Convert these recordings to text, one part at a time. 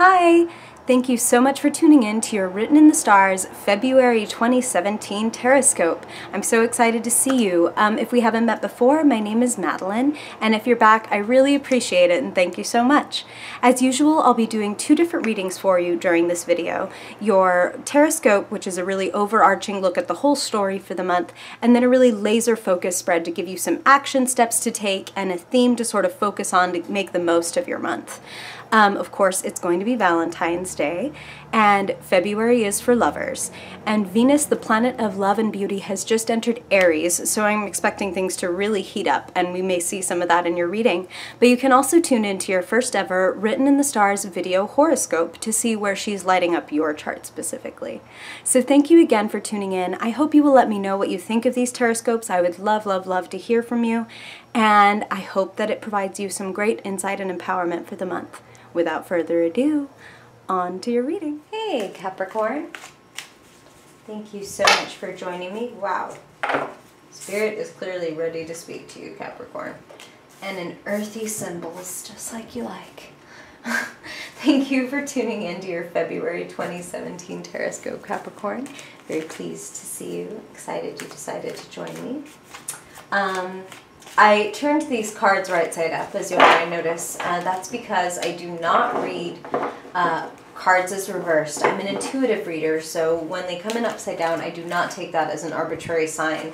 Hi! Thank you so much for tuning in to your Written in the Stars February 2017 Horoscope. I'm so excited to see you. If we haven't met before, my name is Madeline, and if you're back, I really appreciate it and thank you so much. As usual, I'll be doing two different readings for you during this video. Your Horoscope, which is a really overarching look at the whole story for the month, and then a really laser-focused spread to give you some action steps to take and a theme to sort of focus on to make the most of your month. Of course, it's going to be Valentine's Day, and February is for lovers. And Venus, the planet of love and beauty, has just entered Aries, so I'm expecting things to really heat up, and we may see some of that in your reading. But you can also tune into your first ever Written in the Stars video horoscope to see where she's lighting up your chart specifically. So thank you again for tuning in. I hope you will let me know what you think of these horoscopes. I would love, love, love to hear from you, and I hope that it provides you some great insight and empowerment for the month. Without further ado, on to your reading. Hey, Capricorn. Thank you so much for joining me. Wow. Spirit is clearly ready to speak to you, Capricorn. And in earthy symbols, just like you like. Thank you for tuning in to your February 2017 Horoscope, Capricorn. Very pleased to see you. Excited you decided to join me. I turned these cards right side up, as you'll might notice. That's because I do not read cards as reversed. I'm an intuitive reader, so when they come in upside down, I do not take that as an arbitrary sign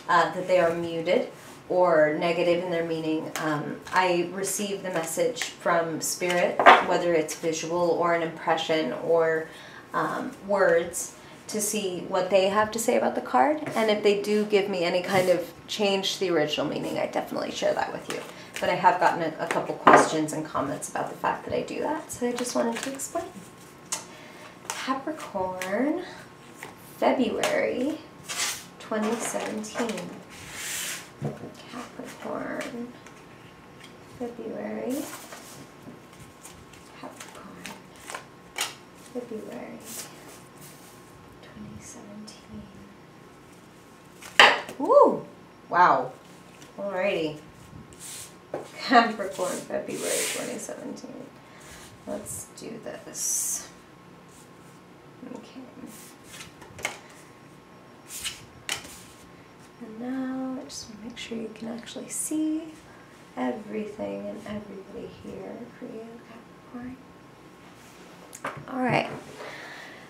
that they are muted or negative in their meaning. I receive the message from Spirit, whether it's visual or an impression or words, to see what they have to say about the card, and if they do give me any kind of change to the original meaning, I definitely share that with you. But I have gotten a couple questions and comments about the fact that I do that, so I just wanted to explain. Capricorn, February 2017. Capricorn, February. Capricorn, February 2017. Woo! Wow. Alrighty. Capricorn, February 2017. Let's do this. Okay. And now I just want to make sure you can actually see everything and everybody here for you, Capricorn. Alright.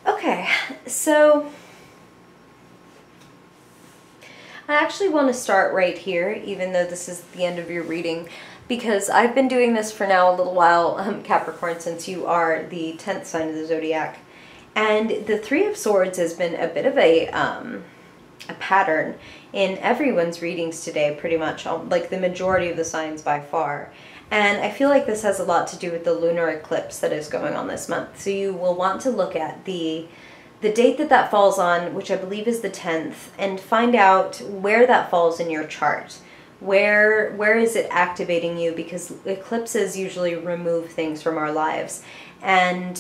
Okay, so I actually want to start right here, even though this is the end of your reading, because I've been doing this for now a little while, Capricorn, since you are the 10th sign of the zodiac. And the Three of Swords has been a bit of a pattern in everyone's readings today, pretty much, like the majority of the signs by far. And I feel like this has a lot to do with the lunar eclipse that is going on this month. So you will want to look at the date that falls on, which I believe is the 10th, and find out where that falls in your chart. Where is it activating you? Because eclipses usually remove things from our lives. And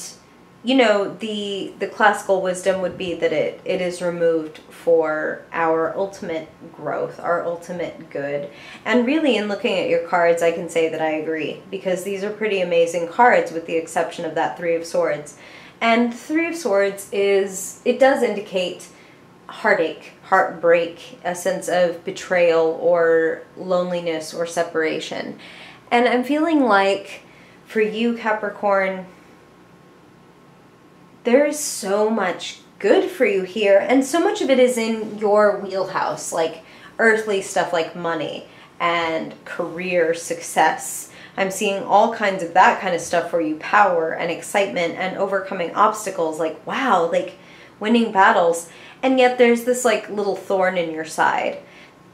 you know, the classical wisdom would be that it is removed for our ultimate growth, our ultimate good. And really, in looking at your cards, I can say that I agree, because these are pretty amazing cards with the exception of that Three of Swords. And the Three of Swords it does indicate heartache, heartbreak, a sense of betrayal or loneliness or separation. And I'm feeling like for you, Capricorn, there is so much good for you here, and so much of it is in your wheelhouse, like earthly stuff like money and career success. I'm seeing all kinds of that kind of stuff for you, power and excitement and overcoming obstacles, like wow, like winning battles. And yet there's this like little thorn in your side.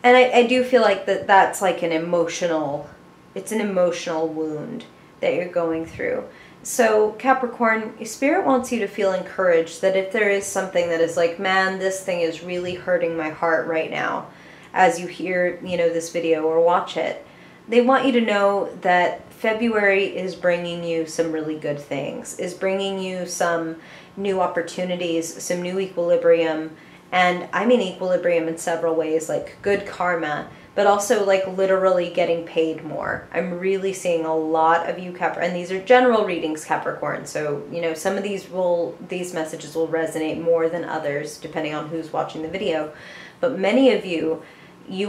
And I do feel like that's like it's an emotional wound that you're going through. So Capricorn, Spirit wants you to feel encouraged that if there is something that is like, man, this thing is really hurting my heart right now, as you hear, you know, this video or watch it, they want you to know that February is bringing you some really good things, is bringing you some new opportunities, some new equilibrium. And I mean equilibrium in several ways, like good karma, but also like literally getting paid more. I'm really seeing a lot of you and these are general readings, Capricorn. So, you know, some of these messages will resonate more than others depending on who's watching the video. But many of you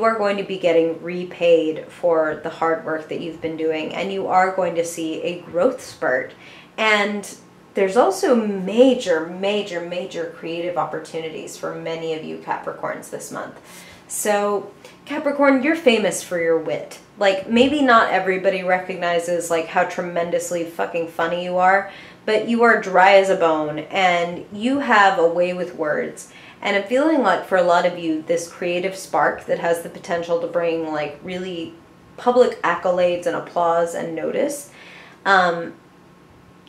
are going to be getting repaid for the hard work that you've been doing, and you are going to see a growth spurt. And there's also major, major, major creative opportunities for many of you Capricorns this month. So Capricorn, you're famous for your wit. Like, maybe not everybody recognizes like how tremendously fucking funny you are, but you are dry as a bone and you have a way with words. And I'm feeling like for a lot of you, this creative spark that has the potential to bring like really public accolades and applause and notice,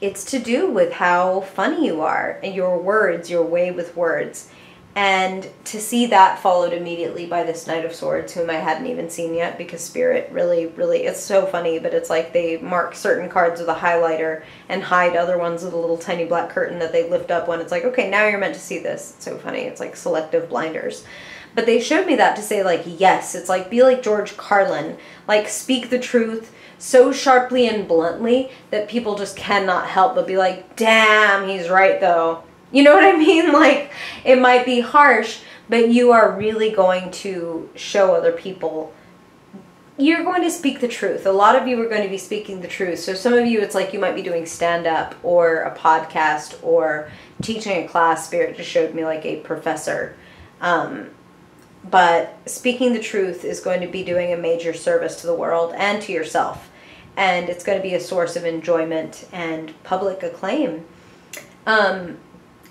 it's to do with how funny you are and your words, your way with words. And to see that followed immediately by this Knight of Swords, whom I hadn't even seen yet, because Spirit really, it's so funny, but it's like they mark certain cards with a highlighter and hide other ones with a little tiny black curtain that they lift up when it's like, okay, now you're meant to see this. It's so funny. It's like selective blinders. But they showed me that to say like, yes, it's like, be like George Carlin, like speak the truth so sharply and bluntly that people just cannot help but be like, damn, he's right though. You know what I mean? Like, it might be harsh, but you are really going to show other people. You're going to speak the truth. A lot of you are going to be speaking the truth. So some of you, it's like you might be doing stand-up or a podcast or teaching a class. Spirit just showed me like a professor. But speaking the truth is going to be doing a major service to the world and to yourself. And it's going to be a source of enjoyment and public acclaim.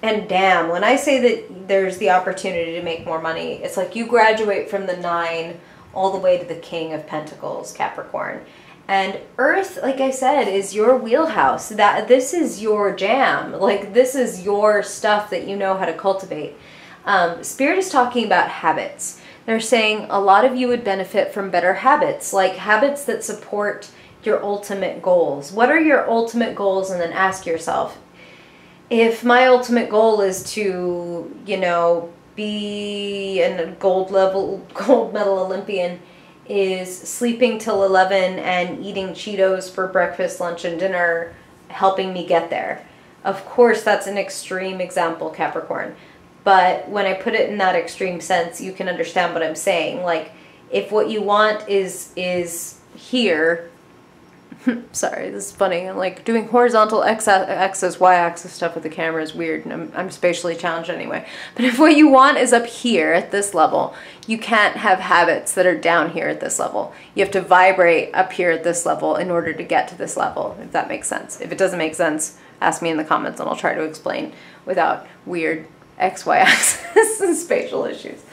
And damn, when I say that there's the opportunity to make more money, it's like you graduate from the 9 all the way to the King of Pentacles, Capricorn. And Earth, like I said, is your wheelhouse. This is your jam. Like, this is your stuff that you know how to cultivate. Spirit is talking about habits. They're saying a lot of you would benefit from better habits, like habits that support your ultimate goals. What are your ultimate goals? And then ask yourself, if my ultimate goal is to, you know, be a gold medal Olympian, is sleeping till 11 and eating Cheetos for breakfast, lunch, and dinner helping me get there? Of course, that's an extreme example, Capricorn. But when I put it in that extreme sense, you can understand what I'm saying. Like, if what you want is here, sorry, this is funny. I'm like doing horizontal x-axis, y-axis stuff with the camera is weird, and I'm spatially challenged anyway. But if what you want is up here at this level, you can't have habits that are down here at this level. You have to vibrate up here at this level in order to get to this level, if that makes sense. If it doesn't make sense, ask me in the comments and I'll try to explain without weird x-y axis and spatial issues.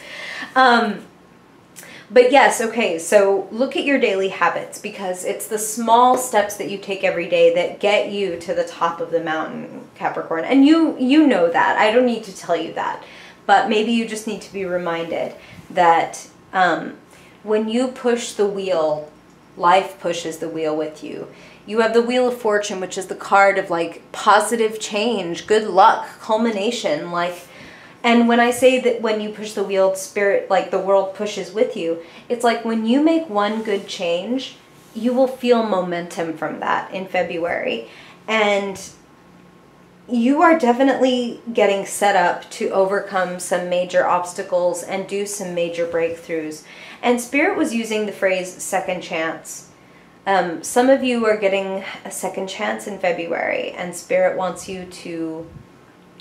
But yes, okay, so look at your daily habits, because it's the small steps that you take every day that get you to the top of the mountain, Capricorn. And you know that. I don't need to tell you that. But maybe you just need to be reminded that when you push the wheel, life pushes the wheel with you. You have the Wheel of Fortune, which is the card of like positive change, good luck, culmination, like. And when I say that when you push the wheel, Spirit, like the world pushes with you, it's like when you make one good change, you will feel momentum from that in February. And you are definitely getting set up to overcome some major obstacles and do some major breakthroughs. And Spirit was using the phrase second chance. Some of you are getting a second chance in February, and Spirit wants you to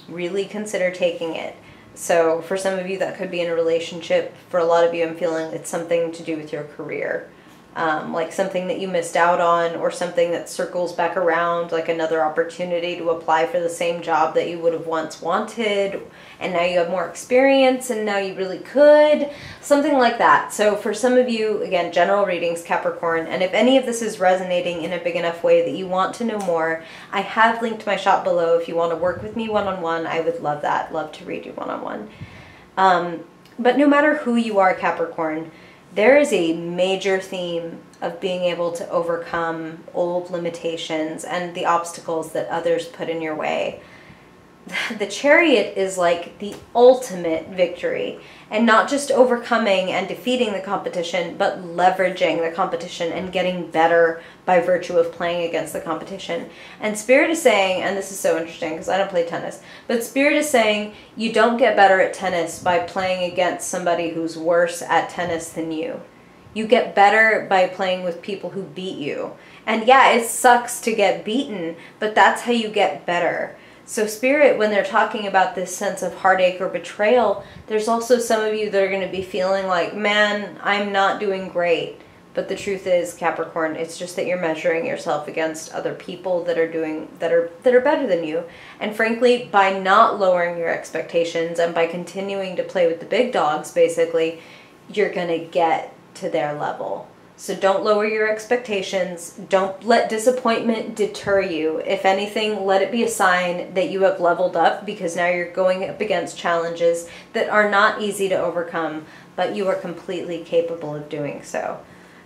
really consider taking it. So for some of you, that could be in a relationship. For a lot of you, I'm feeling it's something to do with your career. Like something that you missed out on, or something that circles back around, like another opportunity to apply for the same job that you would have once wanted, and now you have more experience and now you really could, something like that. So for some of you, again, general readings, Capricorn, and if any of this is resonating in a big enough way that you want to know more, I have linked my shop below. If you want to work with me one-on-one, I would love that. Love to read you one-on-one. But no matter who you are, Capricorn, there is a major theme of being able to overcome old limitations and the obstacles that others put in your way. the Chariot is like the ultimate victory, and not just overcoming and defeating the competition, but leveraging the competition and getting better by virtue of playing against the competition. And Spirit is saying, and this is so interesting because I don't play tennis, but Spirit is saying you don't get better at tennis by playing against somebody who's worse at tennis than you. You get better by playing with people who beat you. And yeah, it sucks to get beaten, but that's how you get better. So Spirit, when they're talking about this sense of heartache or betrayal, there's also some of you that are going to be feeling like, man, I'm not doing great. But the truth is, Capricorn, it's just that you're measuring yourself against other people that are better than you. And frankly, by not lowering your expectations and by continuing to play with the big dogs, basically, you're going to get to their level. So don't lower your expectations. Don't let disappointment deter you. If anything, let it be a sign that you have leveled up, because now you're going up against challenges that are not easy to overcome, but you are completely capable of doing so.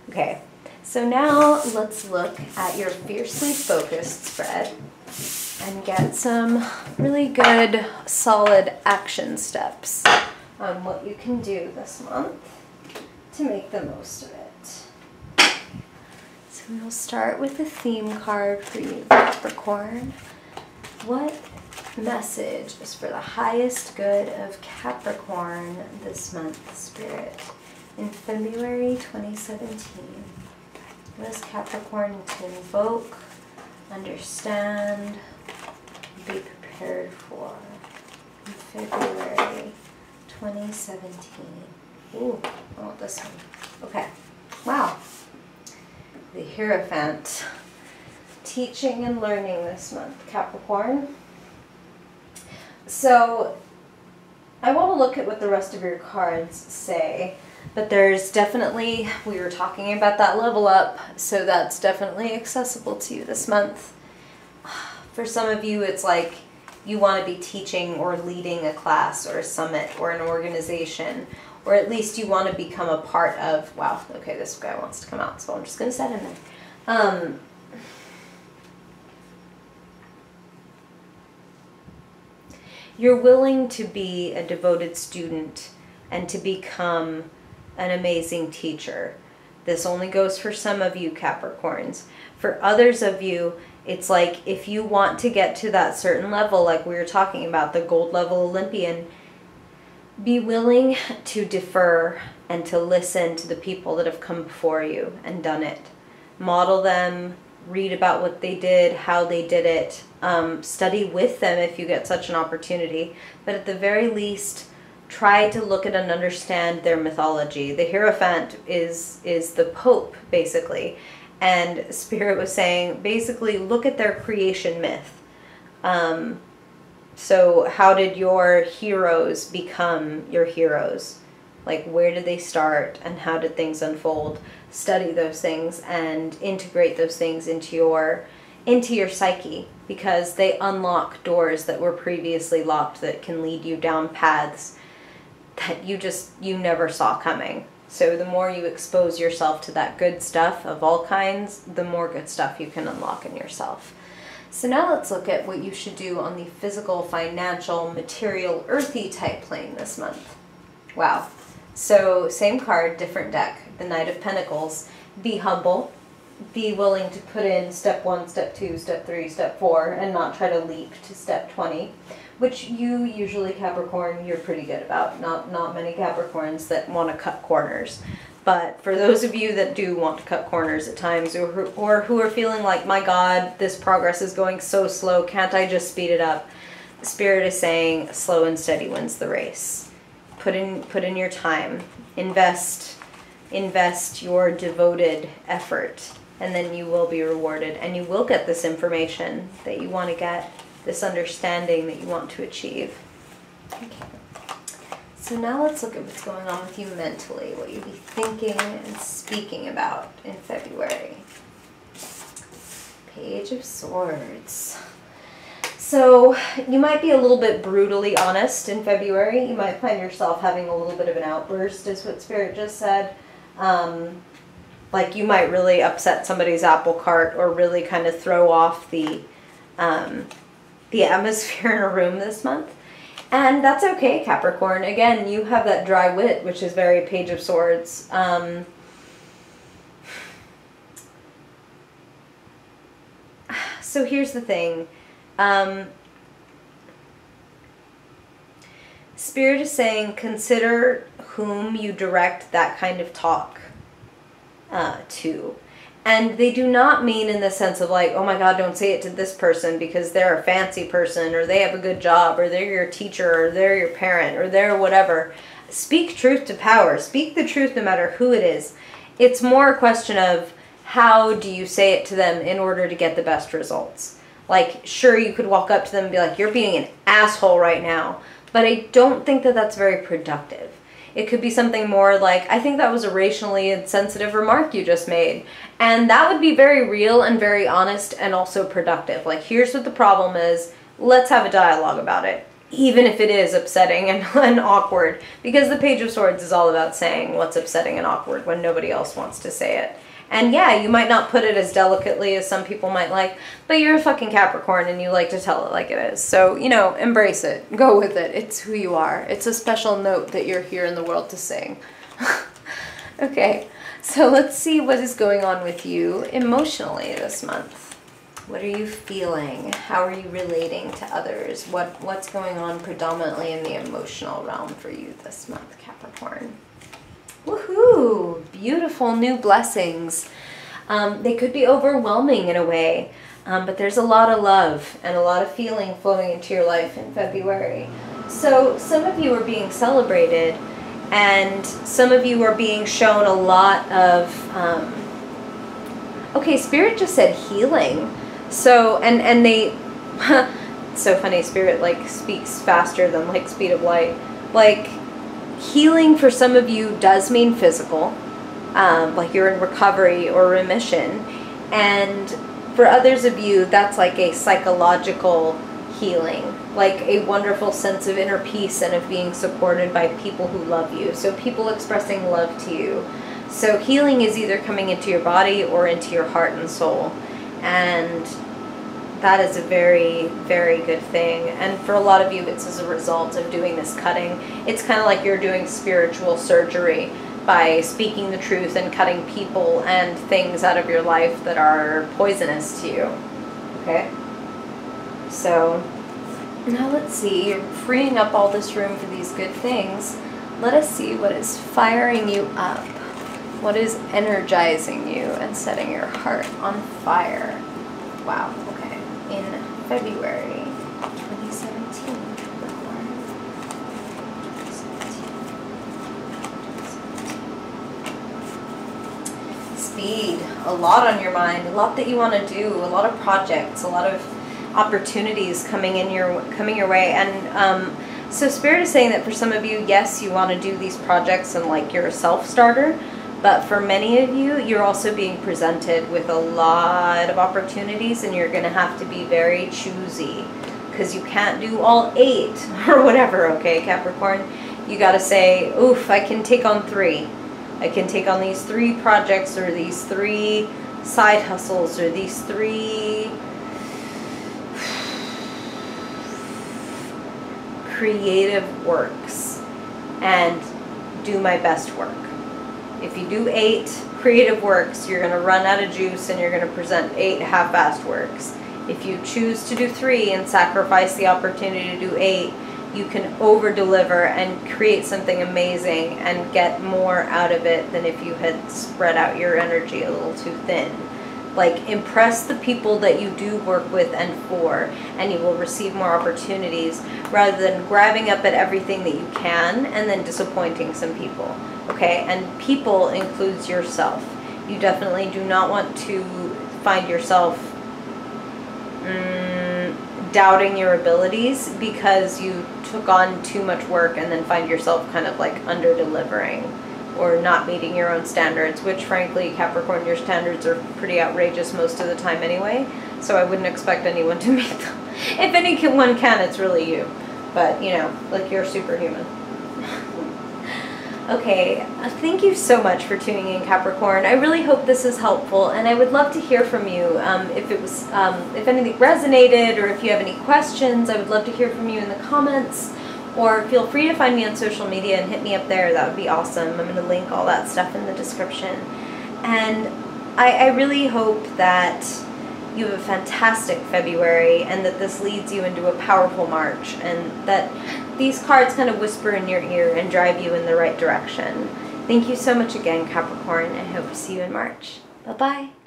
Okay, so now let's look at your fiercely focused spread and get some really good, solid action steps on what you can do this month to make the most of it. So we'll start with the theme card for you, Capricorn. What message is for the highest good of Capricorn this month, Spirit? In February 2017, what is Capricorn to invoke, understand, be prepared for in February 2017? Ooh, I want this one. Okay. Wow. The Hierophant. Teaching and learning this month, Capricorn. So, I want to look at what the rest of your cards say, but there's definitely, we were talking about that level up, so that's definitely accessible to you this month. For some of you, it's like you want to be teaching or leading a class or a summit or an organization, or at least you want to become a part of, wow, okay, this guy wants to come out, so I'm just going to set him there. You're willing to be a devoted student and to become an amazing teacher. This only goes for some of you, Capricorns. For others of you, it's like if you want to get to that certain level, like we were talking about, the gold level Olympian, be willing to defer and to listen to the people that have come before you and done it. Model them, read about what they did, how they did it, study with them if you get such an opportunity, but at the very least, try to look at and understand their mythology. The Hierophant is the Pope, basically, and Spirit was saying, basically, look at their creation myth. So how did your heroes become your heroes? Like, where did they start and how did things unfold? Study those things and integrate those things into your psyche, because they unlock doors that were previously locked that can lead you down paths that you never saw coming. So the more you expose yourself to that good stuff of all kinds, the more good stuff you can unlock in yourself. So now let's look at what you should do on the physical, financial, material, earthy type plane this month. Wow. So same card, different deck, the Knight of Pentacles. Be humble. Be willing to put in step 1, step 2, step 3, step 4, and not try to leap to step 20, which you usually, Capricorn, you're pretty good about. Not many Capricorns that want to cut corners. But for those of you that do want to cut corners at times, or who are feeling like, my God, this progress is going so slow, can't I just speed it up? Spirit is saying, slow and steady wins the race. Put in your time. Invest your devoted effort, and then you will be rewarded, and you will get this information that you want to get, this understanding that you want to achieve. Okay. So now let's look at what's going on with you mentally, what you'll be thinking and speaking about in February. Page of Swords. So you might be a little bit brutally honest in February. You might find yourself having a little bit of an outburst, is what Spirit just said. Like you might really upset somebody's apple cart, or really kind of throw off the the atmosphere in a room this month. And that's okay, Capricorn. Again, you have that dry wit, which is very Page of Swords. So here's the thing. Spirit is saying, consider whom you direct that kind of talk to. And they do not mean in the sense of like, oh my God, don't say it to this person because they're a fancy person, or they have a good job, or they're your teacher, or they're your parent, or they're whatever. Speak truth to power. Speak the truth no matter who it is. It's more a question of how do you say it to them in order to get the best results. Like, sure, you could walk up to them and be like, you're being an asshole right now. But I don't think that that's very productive. It could be something more like, I think that was a racially insensitive remark you just made. And that would be very real and very honest and also productive. Like, here's what the problem is. Let's have a dialogue about it. Even if it is upsetting and awkward. Because the Page of Swords is all about saying what's upsetting and awkward when nobody else wants to say it. And yeah, you might not put it as delicately as some people might like, but you're a fucking Capricorn and you like to tell it like it is. So, you know, embrace it. Go with it. It's who you are. It's a special note that you're here in the world to sing. Okay, so let's see what is going on with you emotionally this month. What are you feeling? How are you relating to others? What's going on predominantly in the emotional realm for you this month, Capricorn? Woohoo! Beautiful new blessings. They could be overwhelming in a way, but there's a lot of love and a lot of feeling flowing into your life in February. So some of you are being celebrated, and some of you are being shown a lot of... okay, Spirit just said healing. So, and they... so funny, Spirit like speaks faster than like speed of light. Like... healing for some of you does mean physical, like you're in recovery or remission. And for others of you, that's like a psychological healing, like a wonderful sense of inner peace and of being supported by people who love you. So people expressing love to you. So healing is either coming into your body or into your heart and soul. And that is a very, very good thing. And for a lot of you, it's as a result of doing this cutting. It's kind of like you're doing spiritual surgery by speaking the truth and cutting people and things out of your life that are poisonous to you. Okay? So, now let's see. You're freeing up all this room for these good things. Let us see what is firing you up. What is energizing you and setting your heart on fire. Wow. In February 2017. Speed, a lot on your mind, a lot that you want to do, a lot of projects, a lot of opportunities coming your way. And so Spirit is saying that for some of you, yes, you want to do these projects and like you're a self-starter. But for many of you, you're also being presented with a lot of opportunities, and you're going to have to be very choosy because you can't do all 8 or whatever, okay, Capricorn? You got to say, oof, I can take on 3. I can take on these 3 projects or these 3 side hustles or these 3 creative works and do my best work. If you do 8 creative works, you're going to run out of juice and you're going to present 8 half-assed works. If you choose to do 3 and sacrifice the opportunity to do 8, you can over-deliver and create something amazing and get more out of it than if you had spread out your energy a little too thin. Like, impress the people that you do work with and for, and you will receive more opportunities rather than grabbing up at everything that you can and then disappointing some people. Okay, and people includes yourself. You definitely do not want to find yourself doubting your abilities because you took on too much work and then find yourself kind of like under-delivering or not meeting your own standards, which frankly, Capricorn, your standards are pretty outrageous most of the time anyway, so I wouldn't expect anyone to meet them. If anyone can, it's really you. But, you know, like you're superhuman. Okay, thank you so much for tuning in, Capricorn. I really hope this is helpful, and I would love to hear from you. If anything resonated, or if you have any questions, I would love to hear from you in the comments. Or feel free to find me on social media and hit me up there. That would be awesome. I'm going to link all that stuff in the description. And I really hope that you have a fantastic February, and that this leads you into a powerful March, and that these cards kind of whisper in your ear and drive you in the right direction. Thank you so much again, Capricorn. I hope to see you in March. Bye-bye.